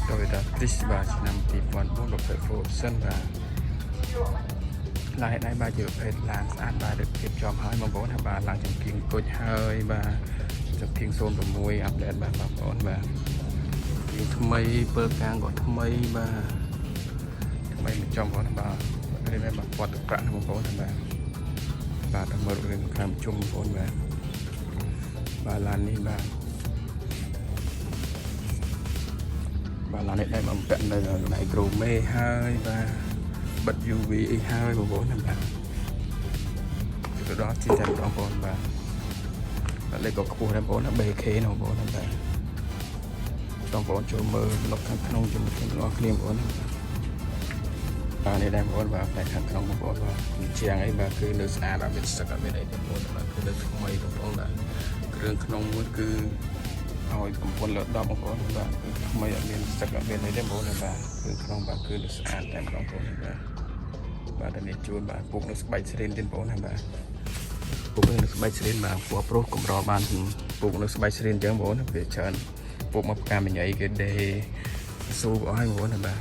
Toyota Prisma ឆ្នាំ2014សិនបាទឡាននេះបាទជាប្រភេទឡានស្អាតបាទដូចភាពចំហើយបងប្អូនថាបាទឡើងចំគៀងគុជហើយបាទចំគៀង06អាប់ដេតបាទបងប្អូនបាទជាថ្មីពើកាងក៏ថ្មីបាទថ្មីមិនចំបងប្អូនបាទនេះបាទគាត់ទឹកប្រាក់បងប្អូនបាទបាទតែមើលរឿងខាងជុំបងប្អូនបាទឡាននេះបាទឡាននេះได้បំពាក់នៅដៃក្រូមេហើយបាទបិទ UV អីហើយបងប្អូនណាបាទទៅដល់ទីតែបងប្អូនបាទលេខក៏ខ្ពស់ដែរបងប្អូនណា BK ណាបងប្អូនណាបាទបងប្អូនចូលមើលប្លុកខាងក្នុងជាមួយគ្នាបងប្អូនបាទនេះដែរបងប្អូនបាទផ្នែកខាងក្នុងបងប្អូនបាទជាងអីបាទគឺនៅស្អាតអត់មានស្ទឹកអត់មានអីទេបងប្អូនបាទគឺនៅថ្មីបងប្អូនបាទគ្រឿងក្នុងមួយគឺឲ្យកំពុនលើ10បងប្អូនបាទគឺថ្មីអត់មានស្ទឹកអត់មានអីទេបងប្អូនបាទគឺក្នុងបាទគឺស្អាតតែបងប្អូនបាទតែនេះជួនបាទពុកនៅស្បែកស្រីនទៀតបងប្អូនបាទពុកនៅស្បែកស្រីនបាទពណ៌ប្រុសកម្របានពុកនៅស្បែកស្រីនអញ្ចឹងបងប្អូនវាច្រើនពុកមកផ្កាមញ៉ៃគេដេស៊ូអស់ហើយបងប្អូនបាទ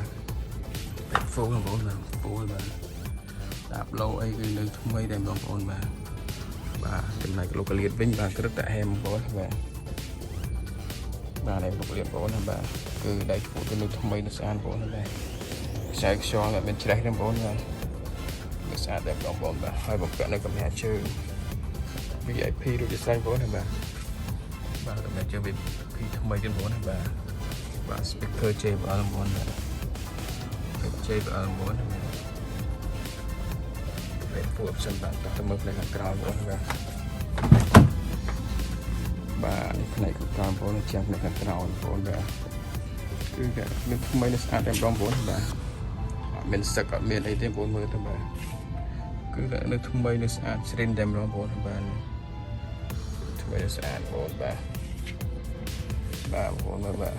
ហ្វូបងប្អូនបាទពូបាទដាក់ឡូអីគឺនៅថ្មីតែបងប្អូនបាទចំណែកលោកកលៀតវិញបាទក្រឹតតែហែមបងប្អូនបាទបាទលោកលៀតបងប្អូនបាទគឺដៃពុកទៅនៅថ្មីនៅស្អាតបងប្អូនបាទខ្សែខ្យល់អត់មានច្រេះទេបងប្អូនបាទស្អាតដែរបងប្អូនបាទហើយបំពាក់នៅកម្រាលជើង VIP ដូចជាស្រ័យបងប្អូនបាទកម្រាលជើង VIP ថ្មីទៀតបងប្អូនបាទ speaker JBL បងប្អូនបាទ JBL បងប្អូនបាទពួកផ្សេងបាទទៅមើលផ្នែកខាងក្រៅបងប្អូនបាទនេះផ្នែកខាងក្រៅបងប្អូនចាំផ្នែកខាងក្រៅបងប្អូនបាទគឺតែមានថ្មីនៅស្អាតតែបងប្អូនបាទអត់មានសឹកអត់មានអីទេបងប្អូនមើលទៅបាទគឺនៅថ្មីនៅស្អាតស្រីនតែបងប្អូនបាទថ្មីនៅស្អាតបងប្អូនបាទបងប្អូនមើលបាទ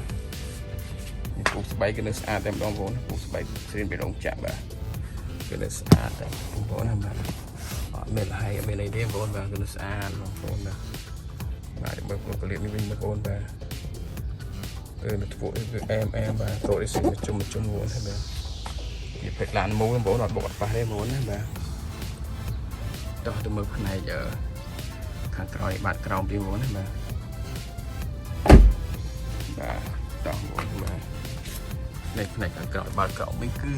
នេះពុកស្បែកគឺនៅស្អាតតែបងប្អូនពុកស្បែកស្រីនពីរោងចក្របាទគឺនៅស្អាតតែបងប្អូនបាទអត់មានលហើយអត់មានអីទេបងប្អូនបាទគឺនៅស្អាតបងប្អូនបាទមើលលោកកលៀតនេះវិញបងប្អូនបាទគឺនៅធ្វើគឺអែមបាទតូរីស៊ីជុំបងប្អូនហើយបាទវាពេកឡានមូលបងប្អូនអត់បុកអត់ប៉ះទេបងប្អូនណាបាទតោះទៅមើលផ្នែកខាងក្រោយបាតក្រោមពីបងប្អូនណាបាទតោះបងប្អូនបាទនេះផ្នែកខាងក្រោយបាតក្រោមវិញគឺ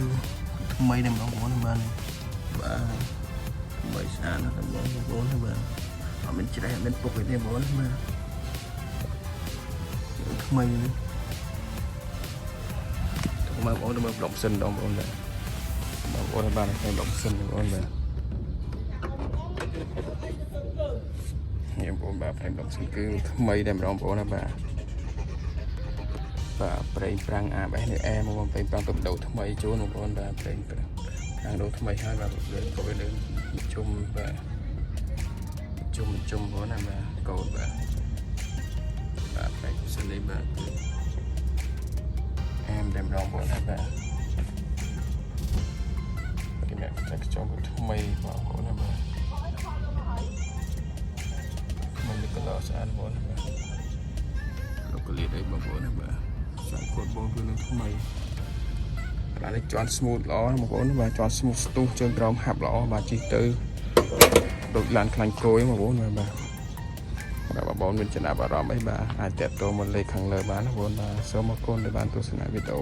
ថ្មីតែបងប្អូនបាទថ្មីស្អាតណាស់បងប្អូនណាបាទអត់មានច្រេះអត់មានពុកអីទេបងប្អូនបាទថ្មីបងប្អូនមើលប្លុកសិនបងប្អូនបាទបងប្អូនបានតែប្លុកសិនបងប្អូនបាទនេះបងប្អូនបាទផ្នែកប្លុកសិនគឺថ្មីតែម្ដងបងប្អូនណាបាទប្រេងប្រាំងអាបេះនេះអែមកប្រេងប្រាំងទៅដូរថ្មីជូនបងប្អូនបាទប្រេងប្រាំងដូរថ្មីហើយបាទវាក៏វាលើជុំបាទជុំបងប្អូនណាបាទកូនបាទផ្នែកសិននេះបាទអែមតែម្ដងបងប្អូនណាបាទគេមានតែខ្យល់ថ្មីបងប្អូនណាបាទมันมีกระดาษสารบอลนะเราก็เรียกได้บางบอลนะแบบสารขวดบอลคือหนึ่งทำไมร้านนี้จอนสมูทล้อบางบอลนะแบบจอนสมูทตู้เชิงกรองหับล้อแบบจีเตอร์โดดลานคลังโกยบางบอลนะแบบบอลเป็นชนะบารอไม่บ้าอาจจะโตมันเลยขังเลยบ้านนะบอลมาโซมาโกนในบ้านตัวสนามวิดีโอ